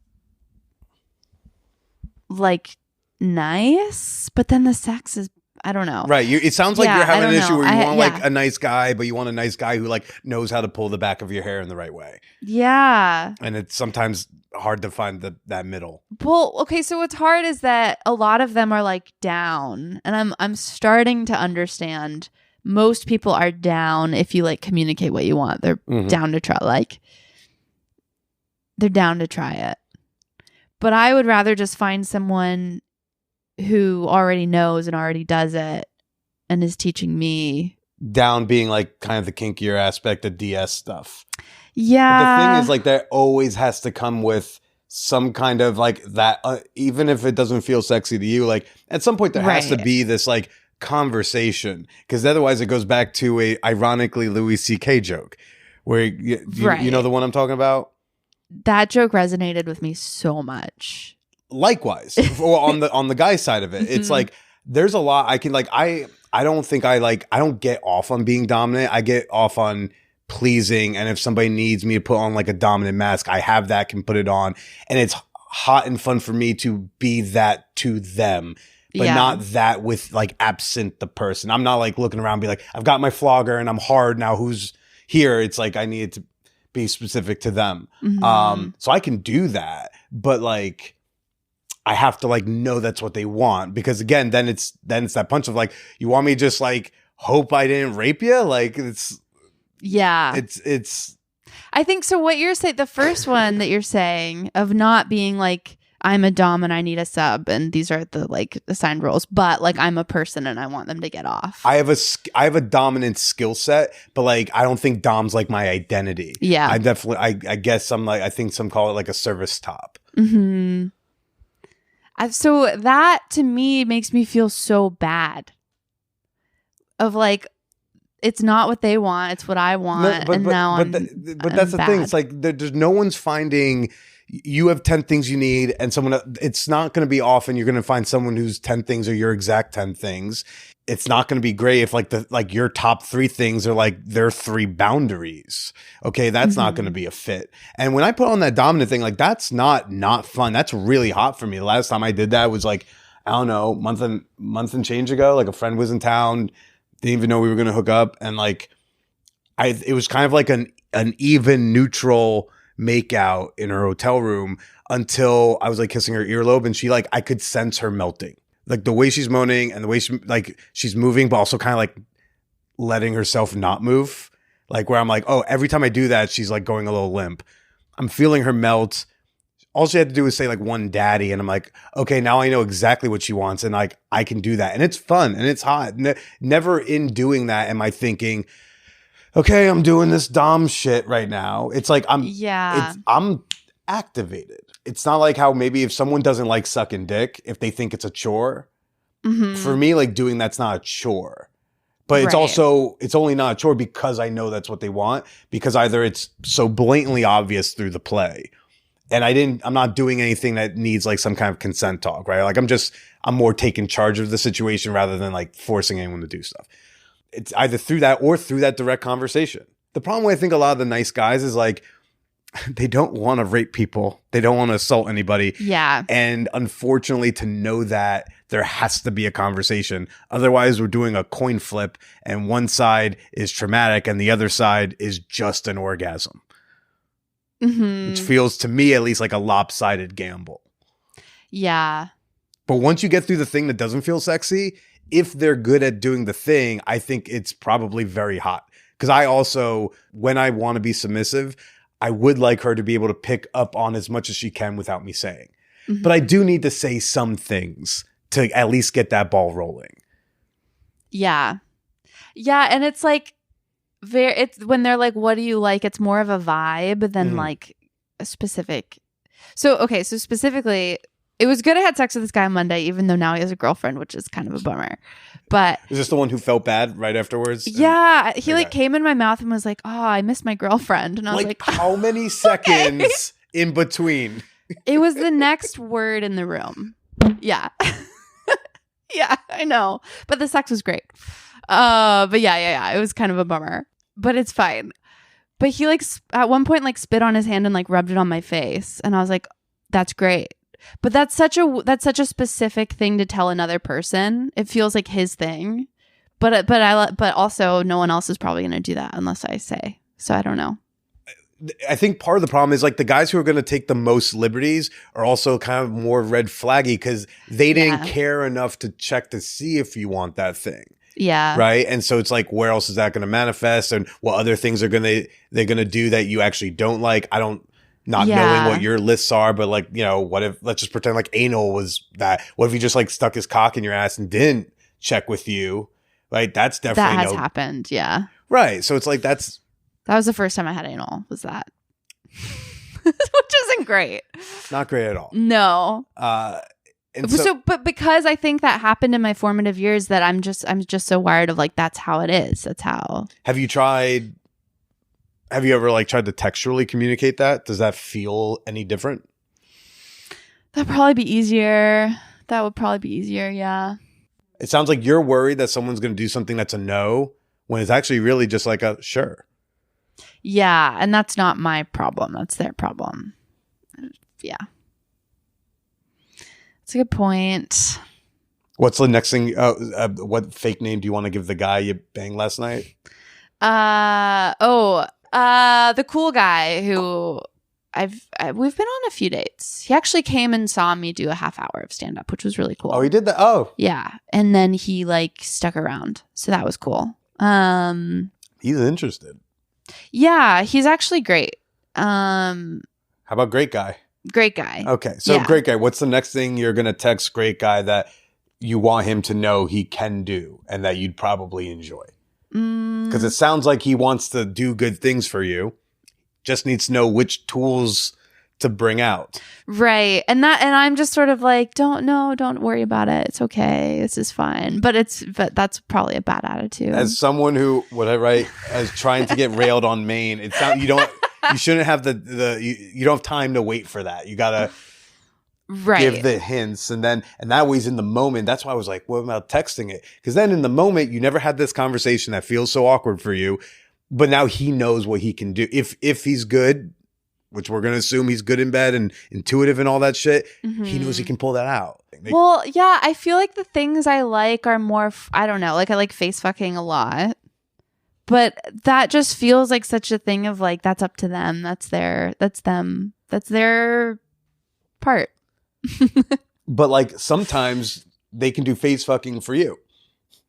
like nice, but then the sex is, I don't know. Right. It sounds like Yeah, you're having I an don't issue know. where you want like yeah. a nice guy, but you want a nice guy who like knows how to pull the back of your hair in the right way. Yeah. And it's sometimes hard to find that middle. Well, okay, so what's hard is that a lot of them are like down, and I'm starting to understand most people are down if you like communicate what you want. They're down to try, like they're down to try it. But I would rather just find someone who already knows and already does it and is teaching me. Down being like kind of the kinkier aspect of DS stuff. Yeah. But the thing is, like, that always has to come with some kind of like that, even if it doesn't feel sexy to you, like at some point there has to be this like conversation, because otherwise it goes back to a ironically Louis C.K. joke where you know the one I'm talking about? That joke resonated with me so much. Likewise, on the guy side of it, it's like there's a lot I can like. I don't think I don't get off on being dominant. I get off on pleasing, and if somebody needs me to put on like a dominant mask, I have that, can put it on, and it's hot and fun for me to be that to them, but not that with like absent the person. I'm not like looking around and be like, I've got my flogger and I'm hard now, who's here? It's like I need it to be specific to them. So I can do that, but like I have to like know that's what they want, because again, then it's that punch of like, you want me to just like hope I didn't rape you? Like it's I think so. What you're saying, the first one that you're saying of not being like, I'm a dom and I need a sub and these are the like assigned roles, but like I'm a person and I want them to get off. I have a dominant skill set, but like I don't think dom's like my identity. Yeah. I definitely I guess I'm like, I think some call it like a service top. So that to me makes me feel so bad of like, it's not what they want, it's what I want. But that's the thing. It's like there's no one's finding. You have 10 things you need, and it's not going to be often you're going to find someone whose 10 things are your exact 10 things. It's not going to be great if like your top 3 things are like their 3 boundaries. Okay, that's not going to be a fit. And when I put on that dominant thing, like that's not fun. That's really hot for me. The last time I did that was like, I don't know, month and change ago. Like a friend was in town, didn't even know we were going to hook up, and like it was kind of like an even neutral make out in her hotel room until I was like kissing her earlobe, and she like, I could sense her melting, like the way she's moaning and the way she's moving, but also kind of like letting herself not move, like where I'm like, oh, every time I do that, she's like going a little limp. I'm feeling her melt. All she had to do was say like one daddy, and I'm like, okay, now I know exactly what she wants, and like I can do that, and it's fun and it's hot. Never in doing that am I thinking, okay, I'm doing this dom shit right now. It's like I'm activated. It's not like how maybe if someone doesn't like sucking dick, if they think it's a chore, for me, like doing that's not a chore. But it's also, it's only not a chore because I know that's what they want, because either it's so blatantly obvious through the play and I'm not doing anything that needs like some kind of consent talk, right? Like I'm more taking charge of the situation rather than like forcing anyone to do stuff. It's either through that or through that direct conversation. The problem with I think a lot of the nice guys is like, they don't want to rape people. They don't want to assault anybody. Yeah. And unfortunately, to know that, there has to be a conversation. Otherwise, we're doing a coin flip and one side is traumatic and the other side is just an orgasm. Which feels to me at least like a lopsided gamble. Yeah. But once you get through the thing that doesn't feel sexy, if they're good at doing the thing, I think it's probably very hot. Because I also, when I want to be submissive, I would like her to be able to pick up on as much as she can without me saying. But I do need to say some things to at least get that ball rolling. Yeah. Yeah. And it's like, it's when they're like, what do you like? It's more of a vibe than like a specific. So specifically, it was good I had sex with this guy on Monday, even though now he has a girlfriend, which is kind of a bummer. But is this the one who felt bad right afterwards? Yeah. He like came in my mouth and was like, oh, I miss my girlfriend. And I was like how many seconds in between? It was the next word in the room. Yeah. Yeah, I know. But the sex was great. But yeah. It was kind of a bummer. But it's fine. But he like at one point like spit on his hand and like rubbed it on my face. And I was like, that's great. But that's such a specific thing to tell another person. It feels like his thing. But also no one else is probably going to do that unless I say. So I don't know. I think part of the problem is like the guys who are going to take the most liberties are also kind of more red flaggy because they didn't care enough to check to see if you want that thing. Yeah. Right. And so it's like, where else is that going to manifest? And what other things they're going to do that you actually don't like? Not knowing what your lists are, but like, you know, what if, let's just pretend like anal was that. What if he just like stuck his cock in your ass and didn't check with you? Right. That's definitely that has happened. Yeah. Right. So it's like, that was the first time I had anal, was that. Which isn't great. Not great at all. No. But because I think that happened in my formative years that I'm just so wired of like, that's how it is. That's how. Have you ever like tried to textually communicate that? Does that feel any different? That'd probably be easier. That would probably be easier. Yeah. It sounds like you're worried that someone's going to do something that's a no when it's actually really just like a sure. Yeah. And that's not my problem. That's their problem. Yeah. That's a good point. What's the next thing? What fake name do you want to give the guy you banged last night? The cool guy who we've been on a few dates. He actually came and saw me do a half hour of stand up, which was really cool. Oh, he did that? Oh. Yeah. And then he like stuck around. So that was cool. He's interested. Yeah, he's actually great. How about great guy? Great guy. Okay. So great guy. What's the next thing you're going to text great guy that you want him to know he can do and that you'd probably enjoy? Because it sounds like he wants to do good things for you. Just needs to know which tools to bring out. Right. And I'm just sort of like, don't worry about it. It's okay. This is fine. But that's probably a bad attitude. As someone who, as trying to get railed on Maine, it sounds you shouldn't have you don't have time to wait for that. You gotta give the hints, and that way he's in the moment. That's why I was like, what about texting it? Because then in the moment, you never had this conversation that feels so awkward for you, but now he knows what he can do. If he's good, which we're going to assume he's good in bed and intuitive and all that shit, he knows he can pull that out. Well, yeah, I feel like the things I like are more, I don't know, like I like face fucking a lot. But that just feels like such a thing of like, that's up to them. That's them. That's their part. But like sometimes they can do face fucking for you.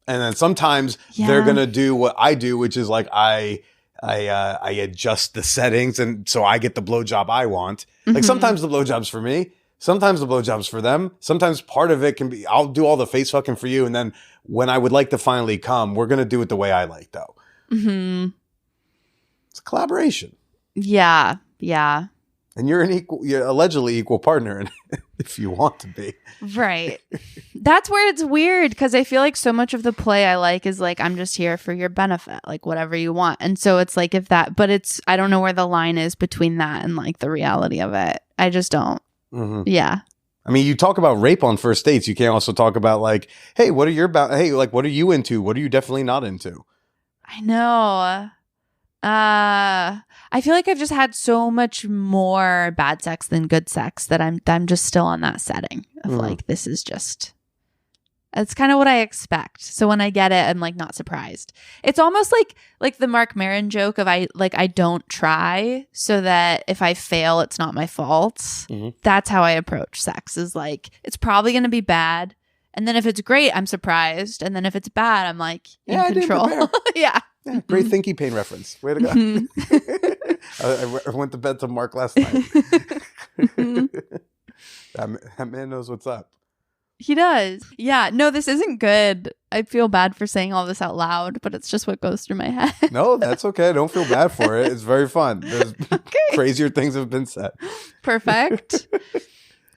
And then sometimes they're going to do what I do, which is like I adjust the settings and so I get the blowjob I want. Like sometimes the blowjob's for me. Sometimes the blowjob's for them. Sometimes part of it can be, I'll do all the face fucking for you. And then when I would like to finally come, we're going to do it the way I like though. It's a collaboration. Yeah. Yeah. And you're allegedly equal partner if you want to be. Right. That's where it's weird because I feel like so much of the play I like is like, I'm just here for your benefit, like whatever you want. And so it's like I don't know where the line is between that and like the reality of it. I just don't. Mm-hmm. Yeah. I mean, you talk about rape on first dates. You can't also talk about like, hey, what are you into? What are you definitely not into? I know. I feel like I've just had so much more bad sex than good sex that I'm just still on that setting of like, this is just, it's kind of what I expect. So when I get it, I'm like not surprised. It's almost like the Mark Maron joke of I don't try so that if I fail, it's not my fault. Mm-hmm. That's how I approach sex is like, it's probably going to be bad. And then if it's great, I'm surprised. And then if it's bad, I'm like in control. Yeah. Yeah, great Thinky Pain reference. Way to go. I went to bed to Mark last night. That man knows what's up. He does. Yeah. No, this isn't good. I feel bad for saying all this out loud, but it's just what goes through my head. No, that's okay. Don't feel bad for it. It's very fun. There's crazier things have been said. Perfect.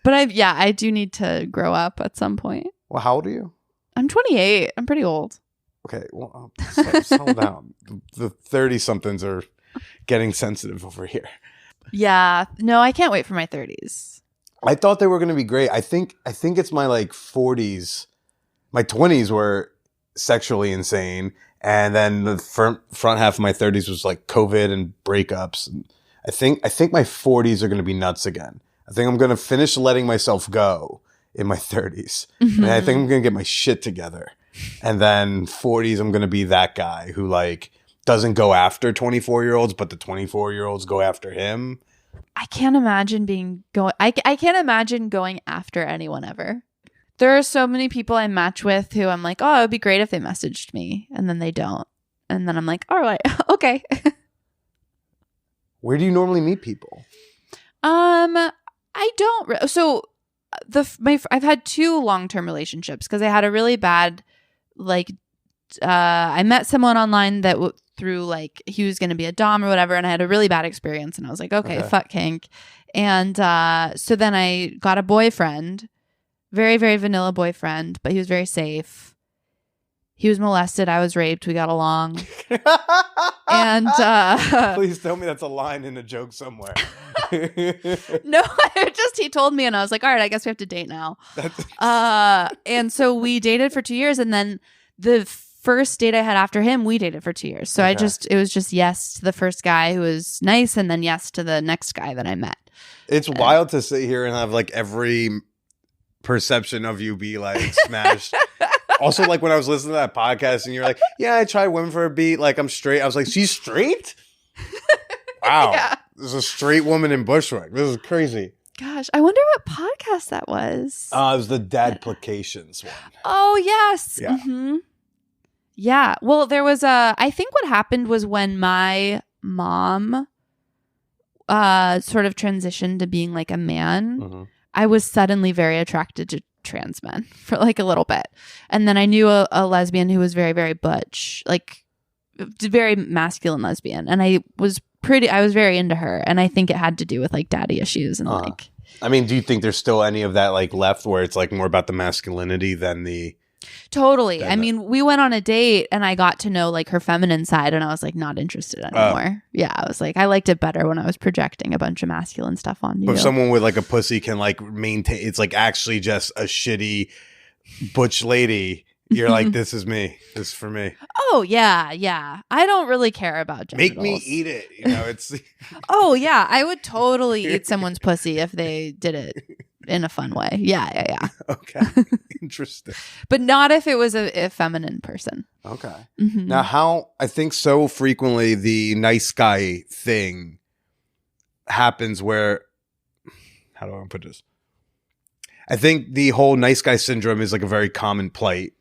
But I do need to grow up at some point. Well, how old are you? I'm 28. I'm pretty old. Okay, well, settle down. The 30-somethings are getting sensitive over here. Yeah. No, I can't wait for my 30s. I thought they were going to be great. I think it's my like 40s. My 20s were sexually insane. And then the front half of my 30s was like COVID and breakups. And I think my 40s are going to be nuts again. I think I'm going to finish letting myself go in my 30s. Mm-hmm. And I think I'm going to get my shit together. And then 40s, I'm going to be that guy who like doesn't go after 24-year-olds, but the 24-year-olds go after him. I can't imagine I can't imagine going after anyone ever. There are so many people I match with who I'm like, oh, it would be great if they messaged me. And then they don't. And then I'm like, all right, okay. Where do you normally meet people? I don't. So I've had 2 long-term relationships because I had a really bad, like, I met someone online that through like he was going to be a dom or whatever, and I had a really bad experience, and I was like, okay. Fuck kink. And so then I got a boyfriend, very, very vanilla boyfriend, but he was very safe. He was molested. I was raped. We got along. And please tell me that's a line in a joke somewhere. No, he told me, and I was like, all right, I guess we have to date now. And so we dated for 2 years, and then the first date I had after him, we dated for 2 years. So it was just yes to the first guy who was nice, and then yes to the next guy that I met. It's wild to sit here and have like every perception of you be like smashed. Also, like when I was listening to that podcast and you're like, yeah, I tried women for a beat. Like I'm straight. I was like, she's straight? Wow. Yeah. There's a straight woman in Bushwick. This is crazy. Gosh, I wonder what podcast that was. It was the Dadplications one. Oh, yes. Yeah. Mm-hmm. Yeah. Well, there was I think what happened was when my mom sort of transitioned to being like a man, mm-hmm. I was suddenly very attracted to trans men for like a little bit. And then I knew a lesbian who was very, very butch, like very masculine lesbian. And I was very into her. And I think it had to do with like daddy issues and like. I mean, do you think there's still any of that like left where it's like more about the masculinity than the. Totally. I mean, we went on a date and I got to know like her feminine side and I was like not interested anymore. Yeah. I was like, I liked it better when I was projecting a bunch of masculine stuff on you. But if someone with like a pussy can like maintain, it's like actually just a shitty butch lady. You're like, this is me. This is for me. Oh, yeah. Yeah. I don't really care about genitals. Make me eat it. You know, it's. Oh, yeah. I would totally eat someone's pussy if they did it in a fun way. Yeah. Okay. Interesting. But not if it was a feminine person. Okay. Mm-hmm. Now, I think so frequently the nice guy thing happens where, how do I put this? I think the whole nice guy syndrome is like a very common plight.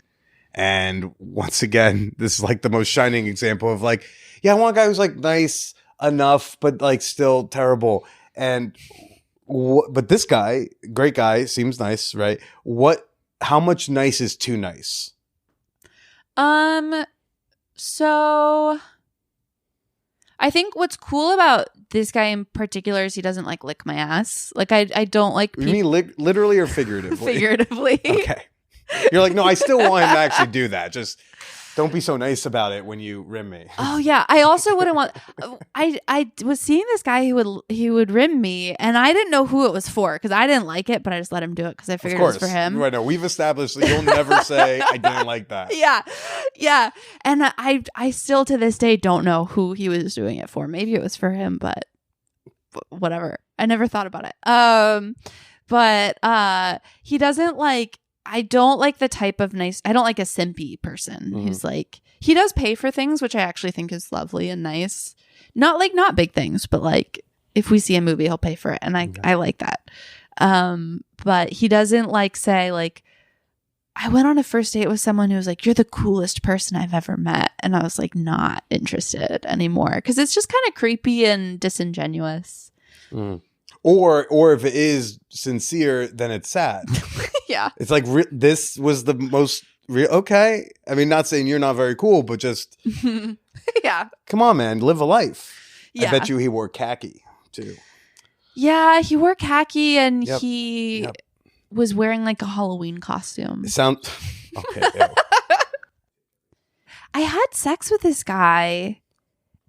And once again, this is like the most shining example of like, yeah, I want a guy who's like nice enough, but like still terrible. And but this guy, great guy, seems nice, right? How much nice is too nice? So I think what's cool about this guy in particular is he doesn't like lick my ass. Like I don't like You mean literally or figuratively? figuratively. Okay. You're like, no, I still want him to actually do that. Just don't be so nice about it when you rim me. Oh yeah, I also wouldn't want. I was seeing this guy who would rim me, and I didn't know who it was for because I didn't like it, but I just let him do it because I figured it was for him. Right. No, we've established that you'll never say I didn't like that. Yeah. And I still to this day don't know who he was doing it for. Maybe it was for him, but whatever. I never thought about it. But he doesn't like. I don't like the type of I don't like a simpy person who's like, he does pay for things, which I actually think is lovely and nice. Not big things, but like if we see a movie, he'll pay for it. And I like that. But he doesn't like say like, I went on a first date with someone who was like, you're the coolest person I've ever met. And I was like, not interested anymore. Cause it's just kind of creepy and disingenuous. Or if it is sincere, then it's sad. Yeah. It's like, this was the most real. Okay. I mean, not saying you're not very cool, but just, yeah. Come on, man, live a life. Yeah. I bet you he wore khaki too. Yeah. He wore khaki and he was wearing like a Halloween costume. It sounds, okay. I had sex with this guy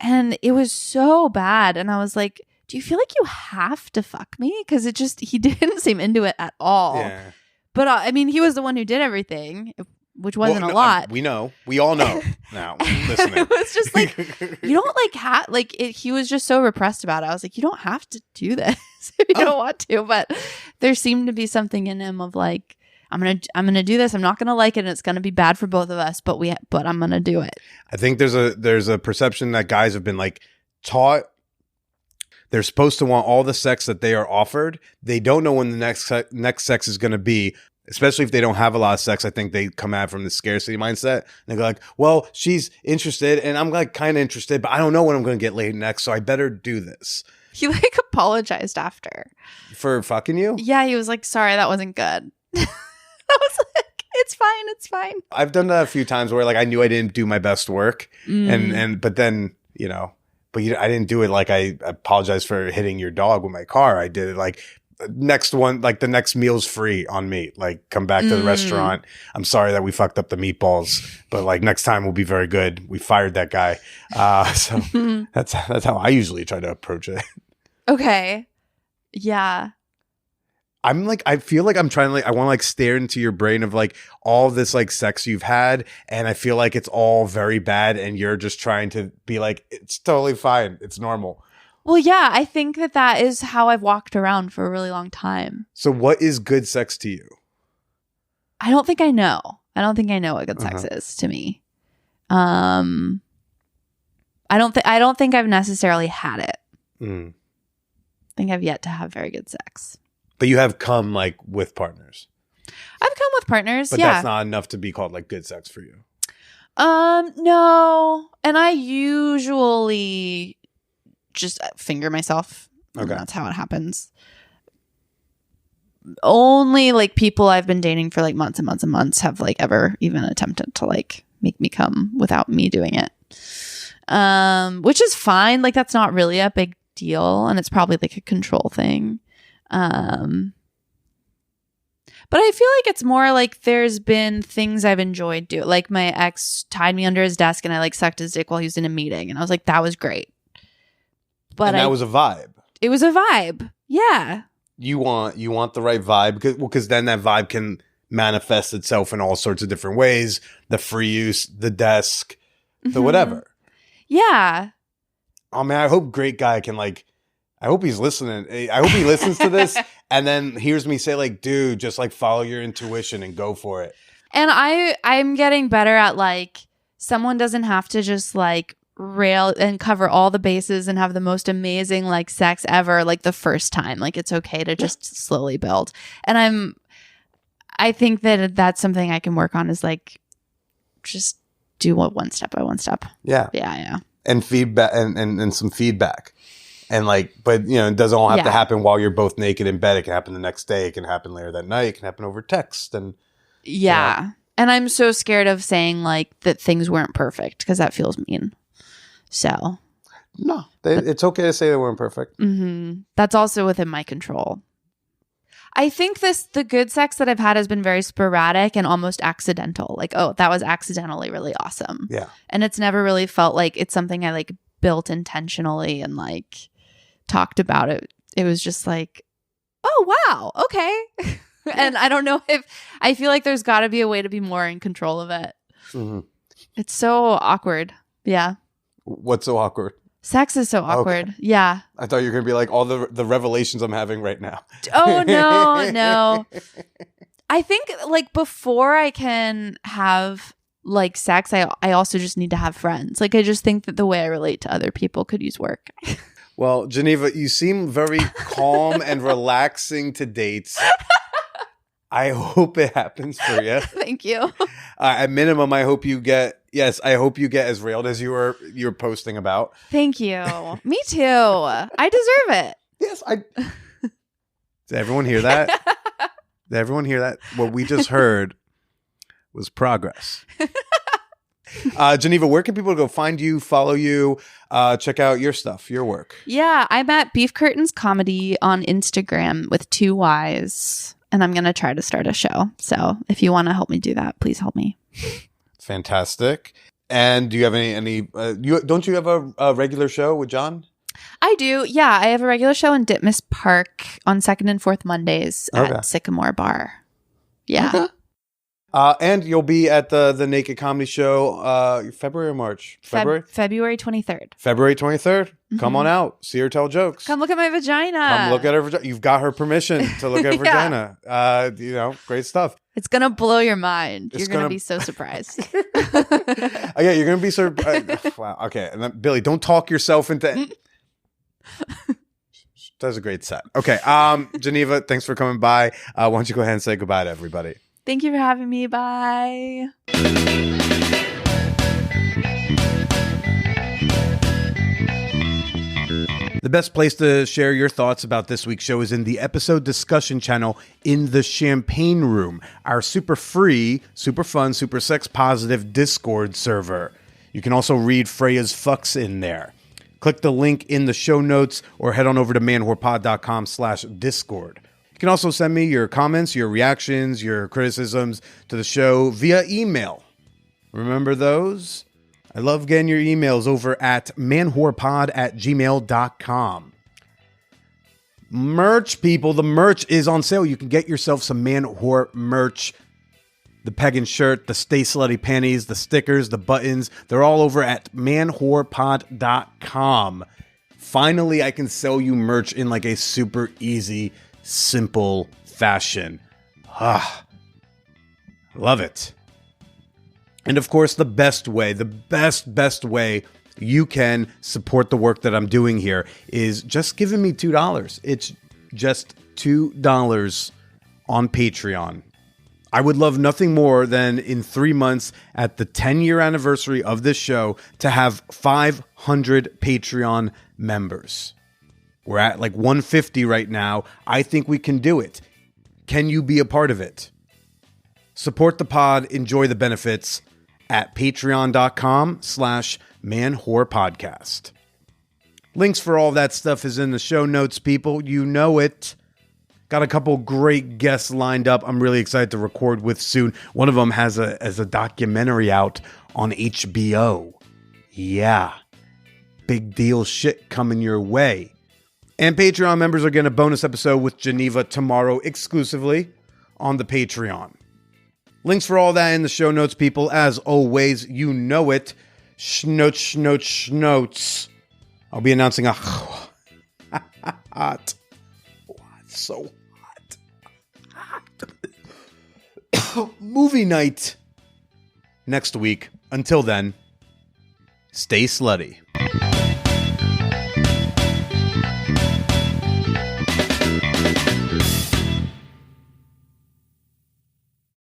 and it was so bad. And I was like, do you feel like you have to fuck me? Because he didn't seem into it at all. Yeah. But I mean, he was the one who did everything, which wasn't a lot. We know. We all know now. Listening. It was just like, you don't like he was just so repressed about it. I was like, you don't have to do this if you don't want to. But there seemed to be something in him of like, I'm gonna do this. I'm not gonna like it, and it's gonna be bad for both of us. But I'm gonna do it. I think there's a perception that guys have been like taught. They're supposed to want all the sex that they are offered. They don't know when the next sex is going to be, especially if they don't have a lot of sex. I think they come at it from the scarcity mindset. And they go like, well, she's interested and I'm like kind of interested, but I don't know when I'm going to get laid next, so I better do this. He like apologized after. For fucking you? Yeah, he was like, sorry, that wasn't good. I was like, it's fine. I've done that a few times where like I knew I didn't do my best work. But then, you know. But I didn't do it like I apologize for hitting your dog with my car. I did it like next one, like the next meal's free on me. Like come back to the restaurant. I'm sorry that we fucked up the meatballs, but like next time will be very good. We fired that guy. So that's how I usually try to approach it. Okay. Yeah. I'm like, I feel like I'm trying to like, I want to like stare into your brain of like all this like sex you've had. And I feel like it's all very bad. And you're just trying to be like, it's totally fine. It's normal. Well, yeah, I think that is how I've walked around for a really long time. So what is good sex to you? I don't think I know. I don't think I know what good sex is to me. I don't think I've necessarily had it. I think I've yet to have very good sex. But you have come like with partners. I've come with partners, but that's not enough to be called like good sex for you. No. And I usually just finger myself. Okay. That's how it happens. Only like people I've been dating for like months and months and months have like ever even attempted to like make me come without me doing it. Which is fine. Like that's not really a big deal. And it's probably like a control thing. But I feel like it's more like there's been things I've enjoyed doing. Like my ex tied me under his desk and I like sucked his dick while he was in a meeting. And I was like, that was great. But that was a vibe. It was a vibe. Yeah. You want the right vibe because then that vibe can manifest itself in all sorts of different ways. The free use, the desk, the whatever. Yeah. Oh man, I hope Great Guy can like, I hope he's listening. I hope he listens to this and then hears me say like, dude, just like follow your intuition and go for it. And I'm getting better at like, someone doesn't have to just like rail and cover all the bases and have the most amazing like sex ever like the first time. Like it's okay to just slowly build. And I think that that's something I can work on is like just do one step by one step. Yeah. Yeah. And feedback and some feedback. And like, but you know, it doesn't all have to happen while you're both naked in bed. It can happen the next day. It can happen later that night. It can happen over text. And yeah. You know. And I'm so scared of saying like that things weren't perfect because that feels mean. So No, it's okay to say they weren't perfect. That's also within my control. I think the good sex that I've had has been very sporadic and almost accidental. Like, oh, that was accidentally really awesome. Yeah. And it's never really felt like it's something I like built intentionally and like talked about it. It was just like, oh, wow. Okay. And I don't know if I feel like there's got to be a way to be more in control of it. Mm-hmm. It's so awkward. Yeah. What's so awkward? Sex is so awkward. Okay. Yeah. I thought you were going to be like all the revelations I'm having right now. Oh, no. I think like before I can have like sex, I also just need to have friends. Like I just think that the way I relate to other people could use work. Well, Geneva, you seem very calm and relaxing to date. I hope it happens for you. Thank you. At minimum, I hope you get as railed as you were posting about. Thank you. Me too. I deserve it. Yes, Did everyone hear that? Did everyone hear that? What we just heard was progress. Geneva, where can people go find you, follow you, check out your stuff, your work? Yeah, I'm at Beef Curtains Comedy on Instagram with 2 Ys. And I'm going to try to start a show. So if you want to help me do that, please help me. Fantastic. And do you have any don't you have a regular show with John? I do. Yeah. I have a regular show in Ditmas Park on 2nd and 4th Mondays at Sycamore Bar. Yeah. Okay. And you'll be at the Naked Comedy Show February or March? February 23rd. February 23rd. Mm-hmm. Come on out. See her tell jokes. Come look at my vagina. Come look at her vagina. You've got her permission to look at her vagina. Great stuff. It's going to blow your mind. You're going to be so surprised. Yeah, you're going to be surprised. Wow. Okay. And then, Billy, don't talk yourself into... That was a great set. Okay. Geneva, thanks for coming by. Why don't you go ahead and say goodbye to everybody? Thank you for having me. Bye. The best place to share your thoughts about this week's show is in the episode discussion channel in the Champagne Room, our super free, super fun, super sex positive Discord server. You can also read Freya's fucks in there. Click the link in the show notes or head on over to manwhorepod.com/Discord. You can also send me your comments, your reactions, your criticisms to the show via email. Remember those? I love getting your emails over at manwhorepod@gmail.com. Merch, people. The merch is on sale. You can get yourself some Man-Whore merch. The Pagan shirt, the Stay Slutty panties, the stickers, the buttons. They're all over at manwhorepod.com. Finally, I can sell you merch in like a super easy, simple fashion. Love it. And of course, the best way you can support the work that I'm doing here is just giving me $2. It's just $2 on Patreon. I would love nothing more than in 3 months at the 10-year anniversary of this show to have 500 Patreon members. We're at like 150 right now. I think we can do it. Can you be a part of it? Support the pod, enjoy the benefits at patreon.com/manwhorepodcast. Links for all that stuff is in the show notes, people. You know it. Got a couple great guests lined up I'm really excited to record with soon. One of them has a documentary out on HBO. Yeah. Big deal shit coming your way. And Patreon members are getting a bonus episode with Geneva tomorrow exclusively on the Patreon. Links for all that in the show notes, people. As always, you know it. Schnotes. I'll be announcing a hot, so hot movie night next week. Until then, stay slutty.